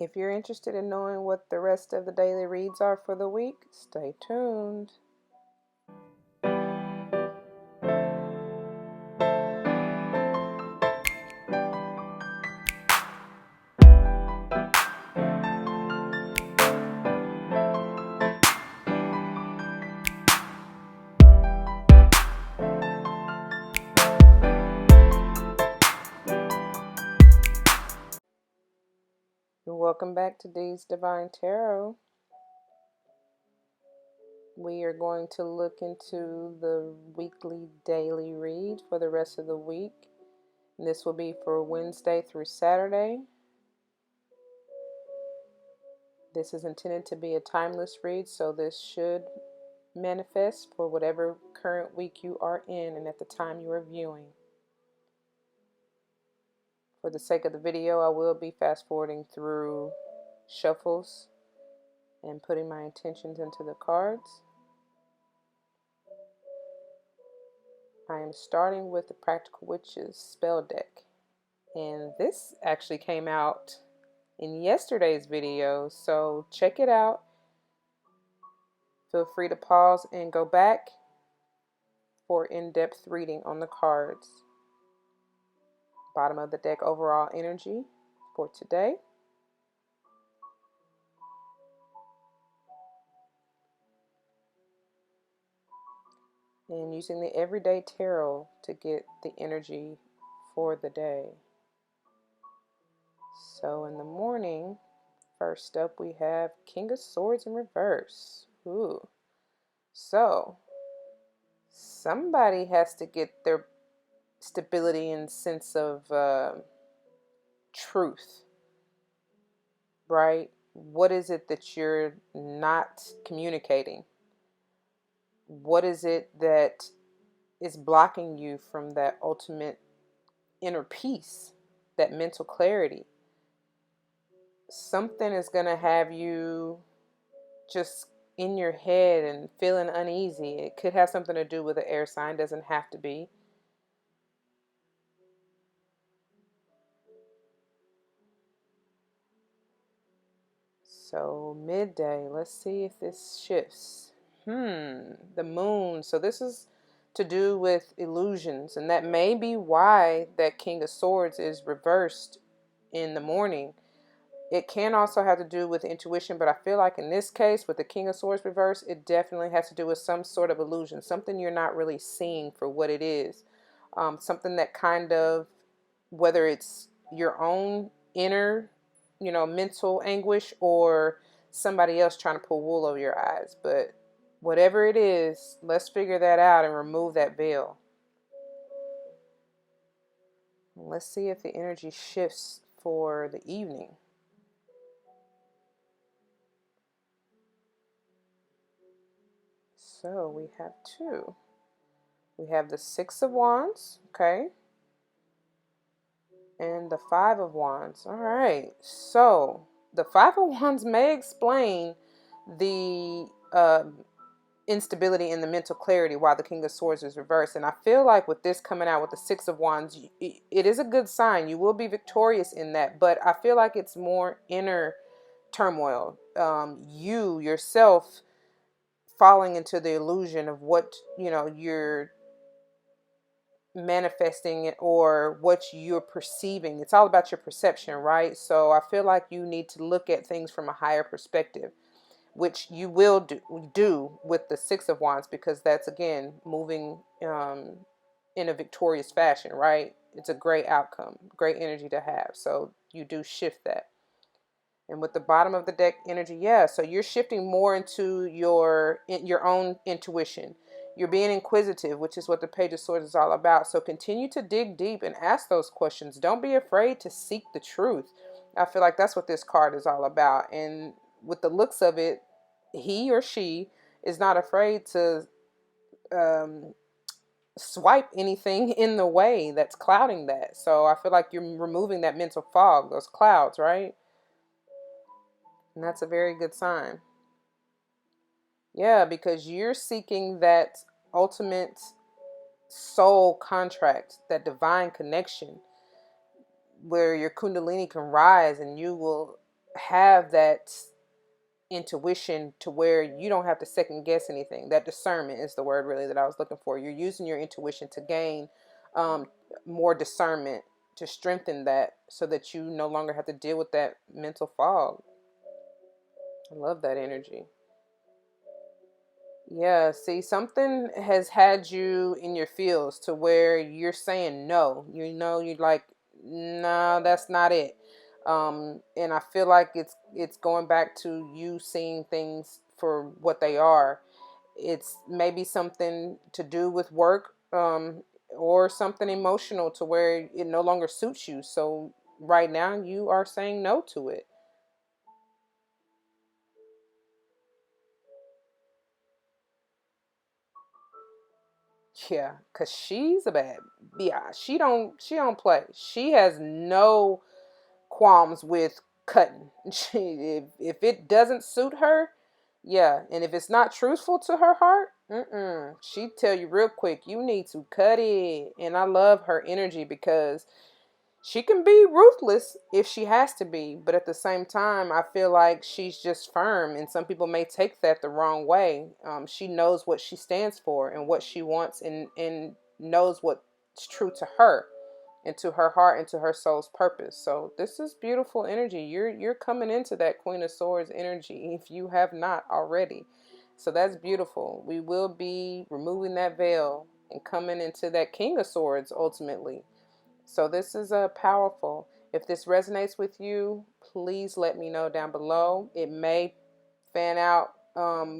If you're interested in knowing what the rest of the daily reads are for the week, stay tuned. Welcome back to Dee's Divine Tarot. We are going to look into the weekly daily read for the rest of the week. And this will be for Wednesday through Saturday. This is intended to be a timeless read, so this should manifest for whatever current week you are in and at the time you are viewing. For the sake of the video, I will be fast forwarding through shuffles and putting my intentions into the cards. I am starting with the Practical Witches spell deck, and this actually came out in yesterday's video, so check it out. Feel free to pause and go back for in-depth reading on the cards. Bottom of the deck, overall energy for today. And using the Everyday Tarot to get the energy for the day. So in the morning, first up we have King of Swords in reverse. Ooh. So somebody has to get their stability and sense of truth, right? What is it that you're not communicating? What is it that is blocking you from that ultimate inner peace, that mental clarity? Something is going to have you just in your head and feeling uneasy. It could have something to do with the air sign, doesn't have to be. So midday, let's see if this shifts. The moon. So this is to do with illusions, and that may be why that King of Swords is reversed in the morning. It can also have to do with intuition, but I feel like in this case with the King of Swords reverse, it definitely has to do with some sort of illusion, something you're not really seeing for what it is. Something that kind of, whether it's your own inner, mental anguish, or somebody else trying to pull wool over your eyes. But whatever it is, let's figure that out and remove that veil. Let's see if the energy shifts for the evening. So we have two. We have the Six of Wands, okay? And the Five of Wands. All right. So the Five of Wands may explain the instability in the mental clarity while the King of Swords is reversed. And I feel like with this coming out with the Six of Wands, it is a good sign. You will be victorious in that. But I feel like it's more inner turmoil. You yourself falling into the illusion of what, you're manifesting it or what you're perceiving. It's all about your perception, right? So I feel like you need to look at things from a higher perspective, which you will do with the Six of Wands, because that's again moving in a victorious fashion, right? It's a great outcome, great energy to have. So you do shift that. And with the bottom of the deck energy, yeah, so you're shifting more into your own intuition. You're being inquisitive, which is what the Page of Swords is all about. So continue to dig deep and ask those questions. Don't be afraid to seek the truth. I feel like that's what this card is all about. And with the looks of it, he or she is not afraid to swipe anything in the way that's clouding that. So I feel like you're removing that mental fog, those clouds, right? And that's a very good sign. Yeah, because you're seeking that ultimate soul contract, that divine connection where your kundalini can rise and you will have that intuition to where you don't have to second guess anything. That discernment is the word really that I was looking for. You're using your intuition to gain um, more discernment, to strengthen that so that you no longer have to deal with that mental fog. I love that energy. Yeah, see, something has had you in your feels to where you're saying no. You know, you're like, no, that's not it. And I feel like it's going back to you seeing things for what they are. It's maybe something to do with work, or something emotional to where it no longer suits you. So right now you are saying no to it. Yeah, cause she's a bad. Yeah, she don't play. She has no qualms with cutting. If it doesn't suit her, yeah, and if it's not truthful to her heart, she tell you real quick, you need to cut it. And I love her energy because she can be ruthless if she has to be, but at the same time, I feel like she's just firm, and some people may take that the wrong way. She knows what she stands for and what she wants, and knows what's true to her and to her heart and to her soul's purpose. So this is beautiful energy. You're coming into that Queen of Swords energy if you have not already. So that's beautiful. We will be removing that veil and coming into that King of Swords ultimately. So this is powerful. If this resonates with you, please let me know down below. It may fan out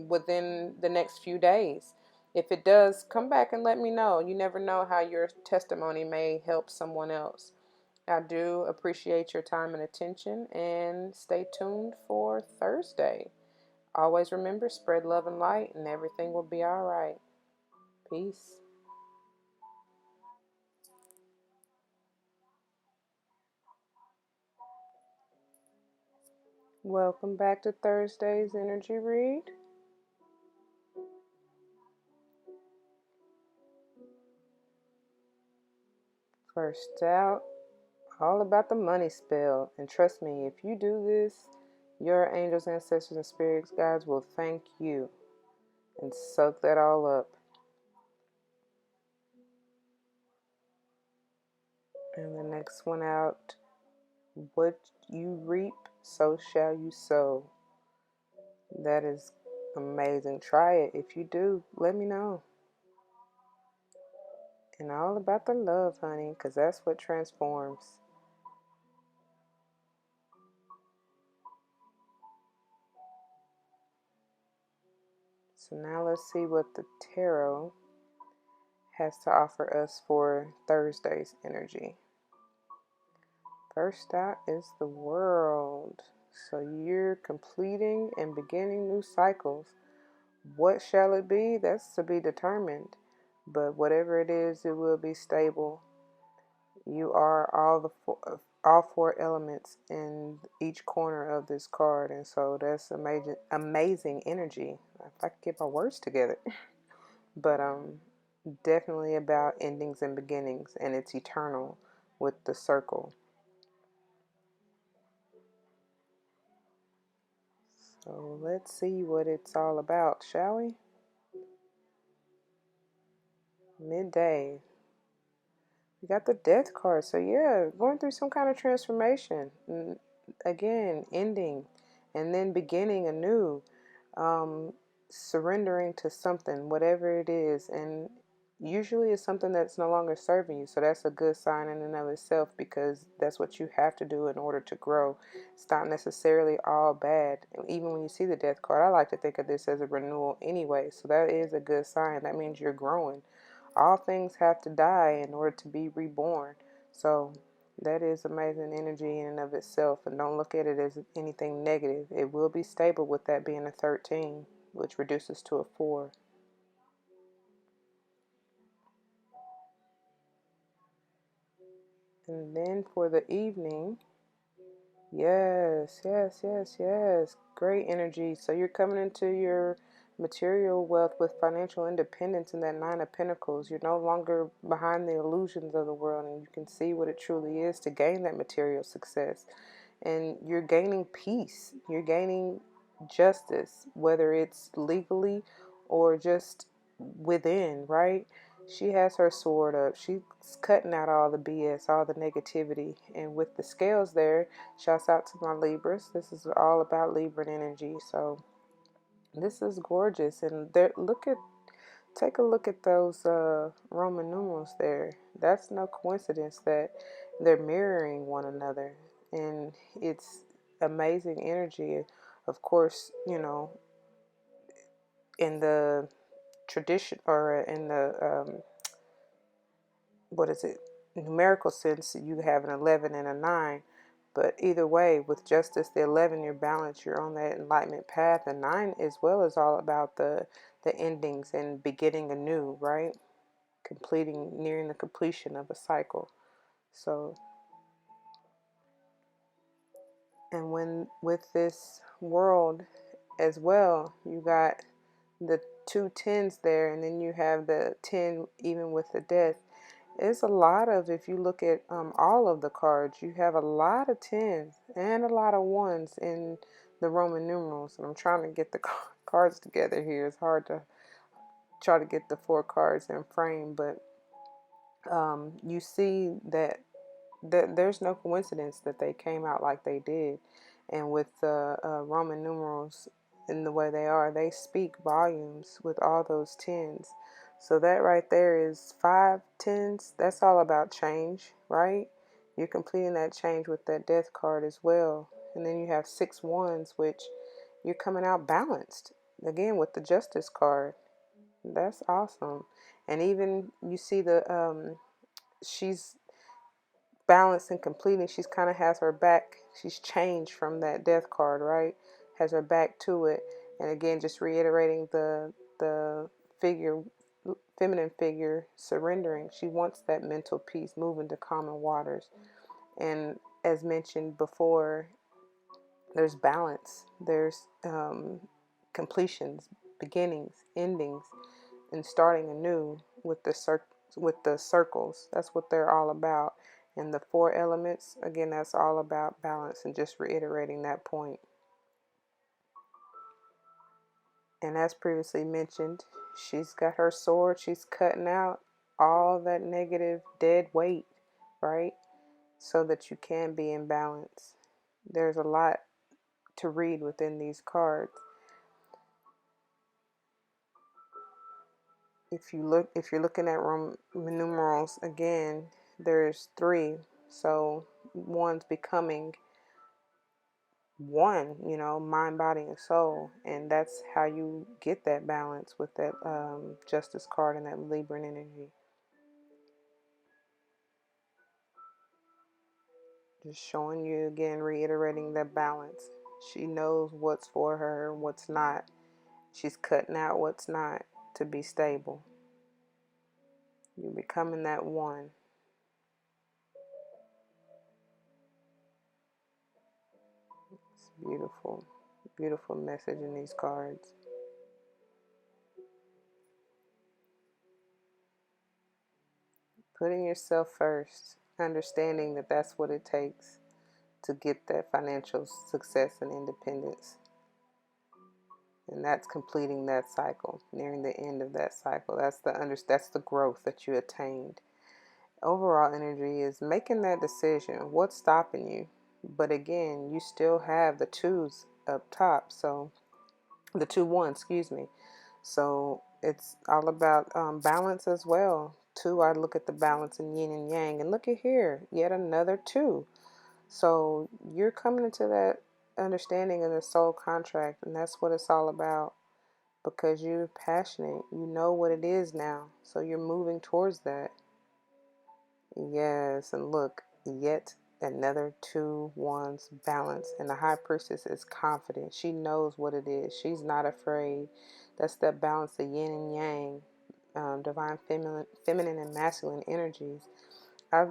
within the next few days. If it does, come back and let me know. You never know how your testimony may help someone else. I do appreciate your time and attention, and stay tuned for Thursday. Always remember, spread love and light, and everything will be all right. Peace. Welcome back to Thursday's Energy Read. First out, all about the money spell. And trust me, if you do this, your angels, ancestors, and spirits guides will thank you and soak that all up. And the next one out, what you reap, so shall you sow. That is amazing. Try it. If you do, let me know. And all about the love, honey, because that's what transforms. So now let's see what the tarot has to offer us for Thursday's energy. First out is the world. So you're completing and beginning new cycles. What shall it be? That's to be determined. But whatever it is, it will be stable. You are all four elements in each corner of this card, and so that's amazing energy. If I could get my words together, but definitely about endings and beginnings, and it's eternal with the circle. So let's see what it's all about, shall we? Midday. We got the death card. So yeah, going through some kind of transformation. Again, ending and then beginning anew. Um, Surrendering to something, whatever it is. And usually it's something that's no longer serving you. So that's a good sign in and of itself, because that's what you have to do in order to grow. It's not necessarily all bad. Even when you see the death card, I like to think of this as a renewal anyway. So that is a good sign. That means you're growing. All things have to die in order to be reborn. So that is amazing energy in and of itself. And don't look at it as anything negative. It will be stable with that being a 13, which reduces to a 4. And then for the evening, yes, yes, yes, yes. Great energy. So you're coming into your material wealth with financial independence in that Nine of Pentacles. You're no longer behind the illusions of the world, and you can see what it truly is to gain that material success. and you're gaining peace. You're gaining justice, whether it's legally or just within, right? She has her sword up. She's cutting out all the BS, all the negativity. And with the scales there, shouts out to my Libras. This is all about Libra energy. So this is gorgeous. And there, take a look at those Roman numerals there. That's no coincidence that they're mirroring one another. And it's amazing energy. Of course, in the tradition, or in the what is it, numerical sense, you have an 11 and a 9. But either way, with justice, the 11, you're balanced, you're on that enlightenment path. And 9 as well is all about the endings and beginning anew, right? Nearing the completion of a cycle. So, and when with this world as well, you got the two tens there, and then you have the 10 even with the death. It's a lot of, if you look at all of the cards, you have a lot of tens and a lot of ones in the Roman numerals. And I'm trying to get the cards together here. It's hard to try to get the 4 cards in frame, but you see that there's no coincidence that they came out like they did. And with the Roman numerals in the way they are, they speak volumes with all those tens. So that right there is 5 tens. That's all about change, right? You're completing that change with that death card as well. And then you have 6 ones, which you're coming out balanced. Again, with the justice card. That's awesome. And even you see she's balanced and completing. She's kind of has her back. She's changed from that death card, right? Has her back to it. And again, just reiterating the figure, feminine figure, surrendering. She wants that mental peace, moving to calmer waters. And as mentioned before, there's balance. There's completions, beginnings, endings, and starting anew with the circles. That's what they're all about. And the 4 elements, again, that's all about balance, and just reiterating that point. And as previously mentioned, she's got her sword. She's cutting out all that negative dead weight, right? So that you can be in balance. There's a lot to read within these cards. If you're looking at Roman numerals again, there's 3. So one's becoming one, mind, body, and soul. And that's how you get that balance with that justice card and that Libran energy. Just showing you again, reiterating that balance. She knows what's for her, what's not. She's cutting out what's not to be stable. You're becoming that one. It's beautiful. Beautiful message in these cards. Putting yourself first, understanding that that's what it takes to get that financial success and independence. And that's completing that cycle, nearing the end of that cycle. That's the growth that you attained. Overall energy is making that decision. What's stopping you? But again, you still have the 2s up top. So the 2 1, excuse me. So it's all about balance as well. 2, I look at the balance in yin and yang. And look at here, yet another 2. So you're coming into that understanding of the soul contract, and that's what it's all about, because you're passionate. You know what it is now, so you're moving towards that. Yes, and look, yet another 2 ones balance, and the high priestess is confident. She knows what it is. She's not afraid. That's that balance of yin and yang, divine feminine and masculine energies. I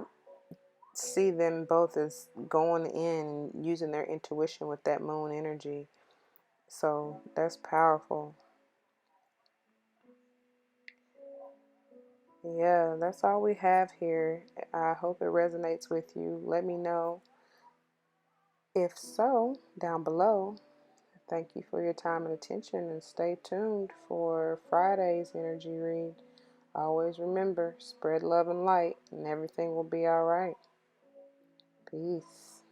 see them both as going in and using their intuition with that moon energy. So that's powerful. Yeah, that's all we have here. I hope it resonates with you. Let me know. If so, down below, thank you for your time and attention, and stay tuned for Friday's energy read. Always remember, spread love and light, and everything will be all right. Peace.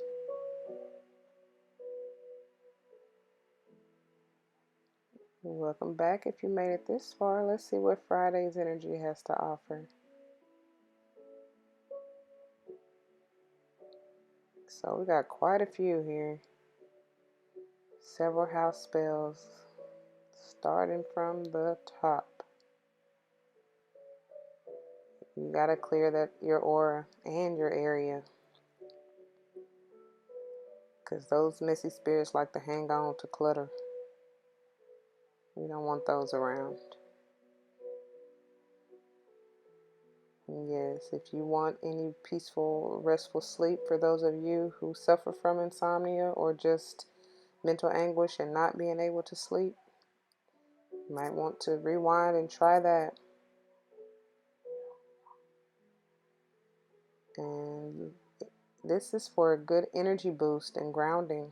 Welcome back if you made it this far. Let's see what Friday's energy has to offer. So we got quite a few here. Several house spells, starting from the top. You got to clear that your aura and your area, because those messy spirits like to hang on to clutter. We don't want those around. Yes, if you want any peaceful, restful sleep, for those of you who suffer from insomnia or just mental anguish and not being able to sleep, you might want to rewind and try that. And this is for a good energy boost and grounding.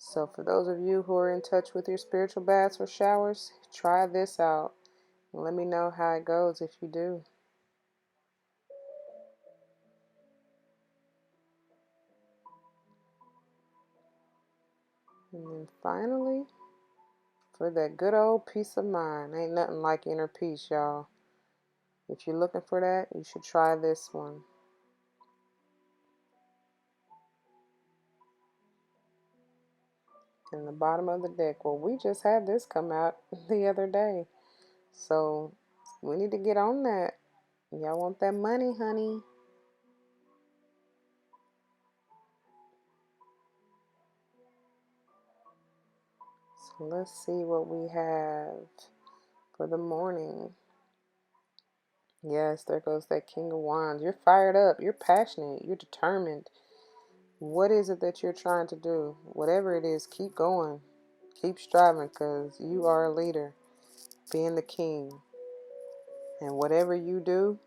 So for those of you who are in touch with your spiritual baths or showers, try this out. And let me know how it goes if you do. And then finally, for that good old peace of mind. Ain't nothing like inner peace, y'all. If you're looking for that, you should try this one. In the bottom of the deck. Well, we just had this come out the other day. So we need to get on that. Y'all want that money, honey? So let's see what we have for the morning. Yes, there goes that King of Wands. You're fired up. You're passionate. You're determined. What is it that you're trying to do? Whatever it is, keep going. Keep striving, because you are a leader, being the king. And whatever you do,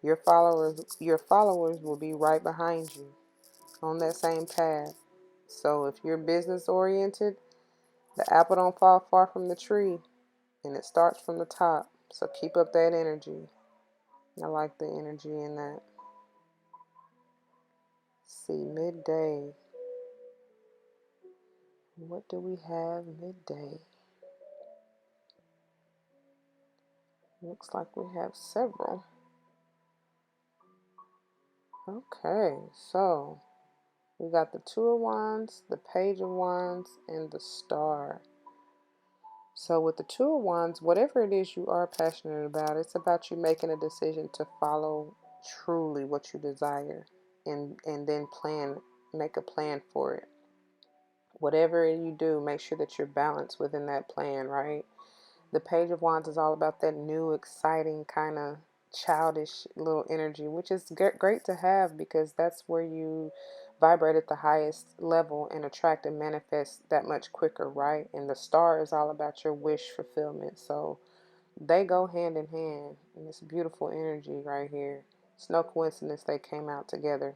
your followers will be right behind you on that same path. So if you're business oriented, the apple don't fall far from the tree, and it starts from the top. So keep up that energy. I like the energy in that. See, midday. What do we have midday? Looks like we have several. Okay, so we got the Two of Wands, the Page of Wands, and the Star. So with the Two of Wands, whatever it is you are passionate about, it's about you making a decision to follow truly what you desire, and then make a plan for it. Whatever you do, make sure that you're balanced within that plan, right? The Page of Wands is all about that new, exciting, kind of childish little energy, which is great to have, because that's where you vibrate at the highest level and attract and manifest that much quicker, right? And the Star is all about your wish fulfillment. So they go hand in hand, and it's beautiful energy right here. It's no coincidence they came out together.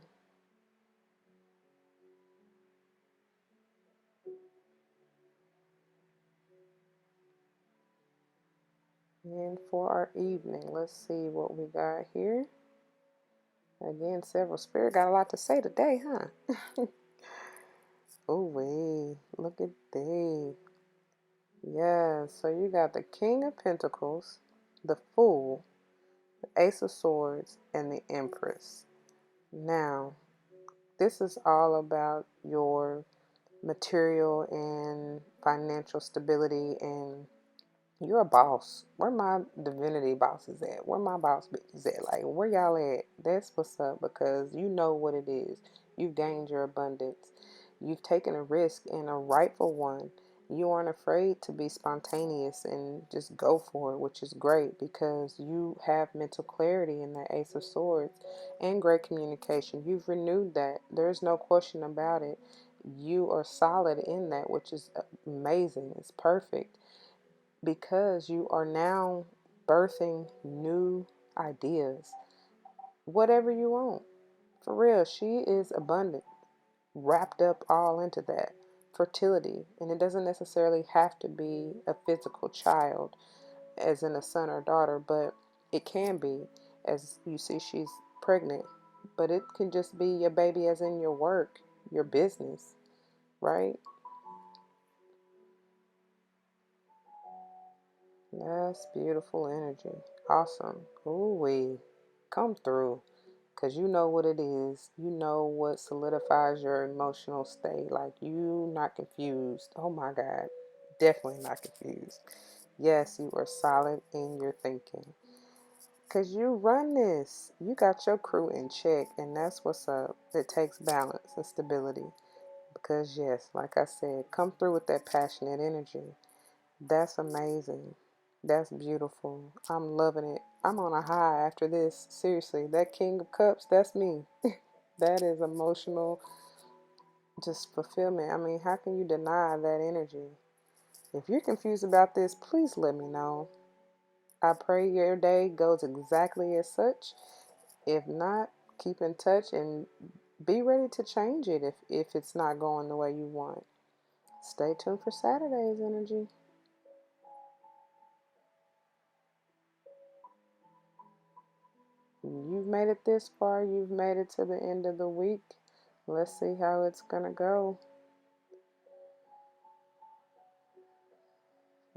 And for our evening, let's see what we got here. Again, several spirit got a lot to say today, huh? Oh, wait, look at they. Yeah, so you got the King of Pentacles, the Fool, the Ace of Swords, and the Empress. Now, this is all about your material and financial stability, and you're a boss. Where my divinity bosses at? Where my boss bitches at? Like, where y'all at? That's what's up, because you know what it is. You've gained your abundance. You've taken a risk, and a rightful one. You aren't afraid to be spontaneous and just go for it, which is great, because you have mental clarity in that Ace of Swords and great communication. You've renewed that. There's no question about it. You are solid in that, which is amazing. It's perfect, because you are now birthing new ideas, whatever you want. For real, she is abundant, wrapped up all into that fertility. And it doesn't necessarily have to be a physical child, as in a son or daughter, but it can be, as you see, she's pregnant. But it can just be your baby, as in your work, your business, right? That's beautiful energy. Awesome. Ooh wee. Come through. Because you know what it is. You know what solidifies your emotional state. Like, you not confused. Oh my God. Definitely not confused. Yes, you are solid in your thinking. Because you run this. You got your crew in check. And that's what's up. It takes balance and stability. Because, yes, like I said, come through with that passionate energy. That's amazing. That's beautiful. I'm loving it. I'm on a high after this. Seriously, that King of Cups, that's me. That is emotional, just fulfillment. I mean, how can you deny that energy? If you're confused about this, please let me know. I pray your day goes exactly as such. If not, keep in touch and be ready to change it if it's not going the way you want. Stay tuned for Saturday's energy. You've made it this far. You've made it to the end of the week. Let's see how it's going to go.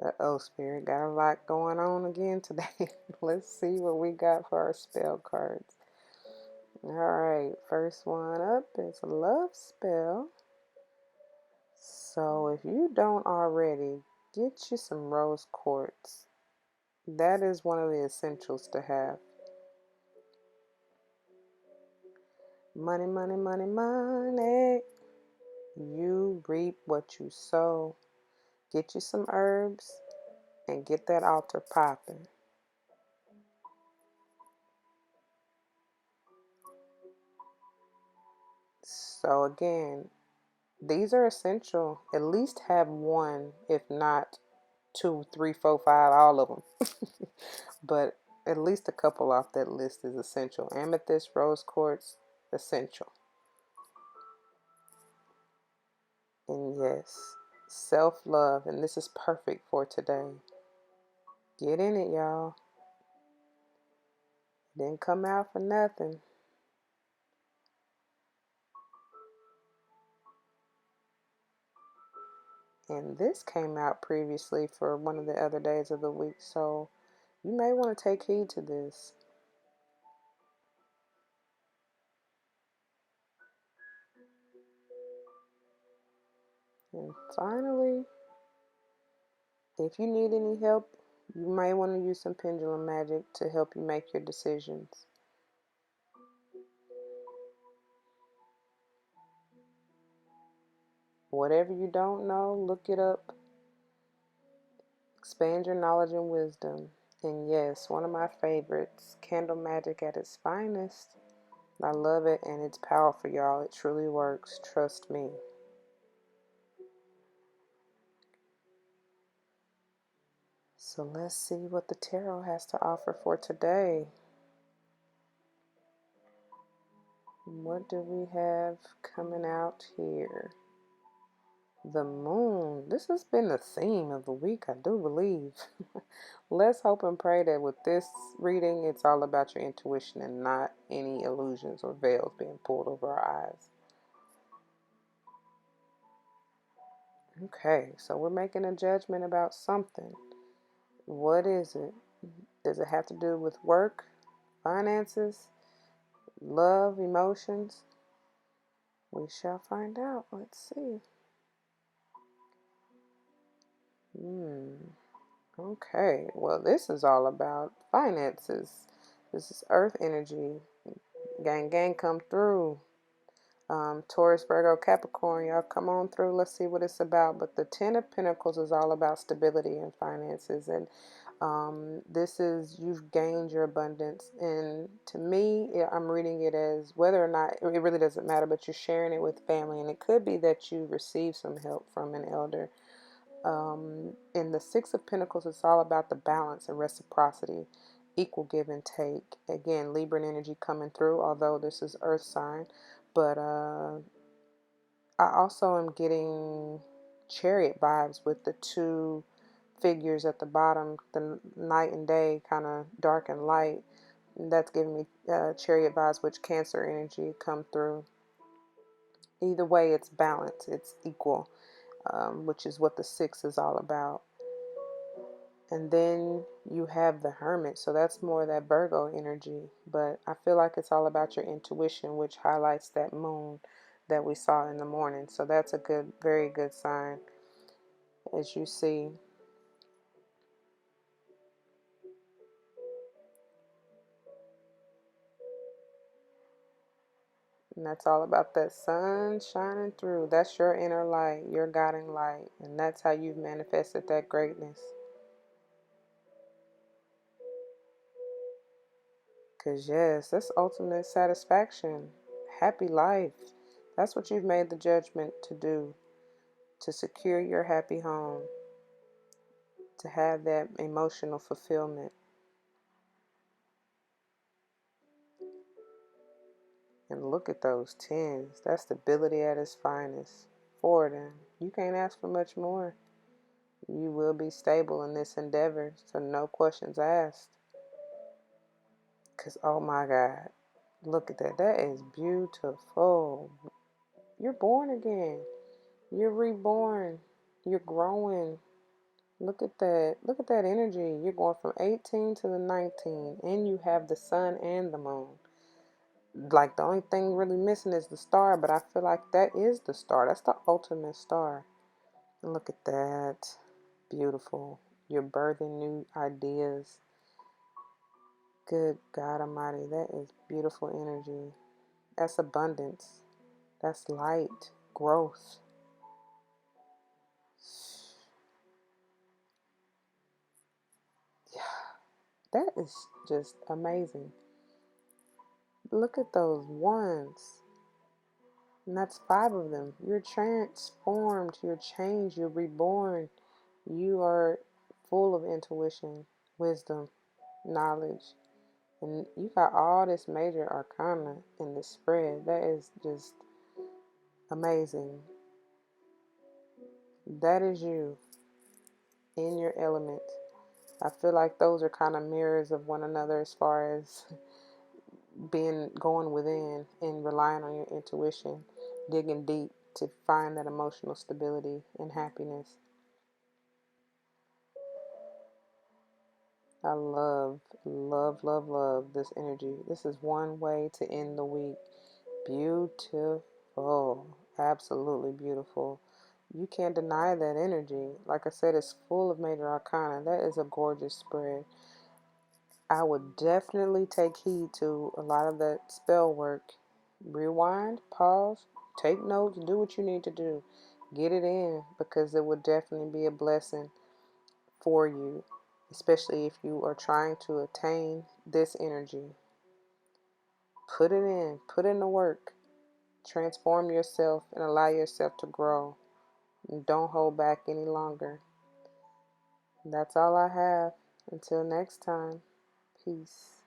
Uh-oh, Spirit got a lot going on again today. Let's see what we got for our spell cards. All right, first one up is a love spell. So if you don't already, get you some rose quartz. That is one of the essentials to have. Money, money, money, money. You reap what you sow. Get you some herbs and get that altar popping. So again, these are essential. At least have one, if not two, three, four, five, all of them. But at least a couple off that list is essential. Amethyst, rose quartz, essential. And yes, self-love, and this is perfect for today. Get in it, y'all. Didn't come out for nothing. And this came out previously for one of the other days of the week, so you may want to take heed to this. And finally, if you need any help, you may want to use some pendulum magic to help you make your decisions. Whatever you don't know, look it up. Expand your knowledge and wisdom. And yes, one of my favorites, candle magic at its finest. I love it, and it's powerful, y'all. It truly works. Trust me. So let's see what the tarot has to offer for today. What do we have coming out here? The moon. This has been the theme of the week, I do believe. Let's hope and pray that with this reading, it's all about your intuition and not any illusions or veils being pulled over our eyes. Okay, so we're making a judgment about something. What is it? Does it have to do with work, finances, love, emotions? We shall find out. Let's see. Okay, well, this is all about finances. This is earth energy. Gang, gang, come through. Taurus, Virgo, Capricorn, y'all come on through. Let's see what it's about. But the Ten of Pentacles is all about stability and finances. And this is, you've gained your abundance. And to me, I'm reading it as whether or not, it really doesn't matter, but you're sharing it with family. And it could be that you receive some help from an elder. In the Six of Pentacles, it's all about the balance and reciprocity, equal give and take. Again, Libran energy coming through, although this is Earth sign. But I also am getting Chariot vibes with the two figures at the bottom, the night and day, kind of dark and light. And that's giving me Chariot vibes, which Cancer energy come through. Either way, it's balance, it's equal, which is what the six is all about. And then you have the Hermit, so that's more that Virgo energy. But I feel like it's all about your intuition, which highlights that moon that we saw in the morning. So that's a good, very good sign, as you see. And that's all about that sun shining through. That's your inner light, your guiding light. And that's how you've manifested that greatness. Because, yes, that's ultimate satisfaction. Happy life. That's what you've made the judgment to do. To secure your happy home. To have that emotional fulfillment. And look at those tens. That's stability at its finest. For them. You can't ask for much more. You will be stable in this endeavor, so no questions asked. Because, oh my God, look at that. That is beautiful. You're born again. You're reborn. You're growing. Look at that. Look at that energy. You're going from 18 to the 19, and you have the sun and the moon. Like, the only thing really missing is the star, but I feel like that is the star. That's the ultimate star. And look at that. Beautiful. You're birthing new ideas. Good God Almighty, that is beautiful energy. That's abundance. That's light, growth. Yeah, that is just amazing. Look at those ones. And that's 5 of them. You're transformed, you're changed, you're reborn. You are full of intuition, wisdom, knowledge. And you got all this major arcana in this spread. That is just amazing. That is you in your element. I feel like those are kind of mirrors of one another as far as going within and relying on your intuition, digging deep to find that emotional stability and happiness. I love, love, love, love this energy. This is one way to end the week. Beautiful. Absolutely beautiful. You can't deny that energy. Like I said, it's full of major arcana. That is a gorgeous spread. I would definitely take heed to a lot of that spell work. Rewind, pause, take notes, do what you need to do. Get it in, because it would definitely be a blessing for you, especially if you are trying to attain this energy. Put it in, put in the work. Transform yourself and allow yourself to grow. And don't hold back any longer. That's all I have. Until next time, peace.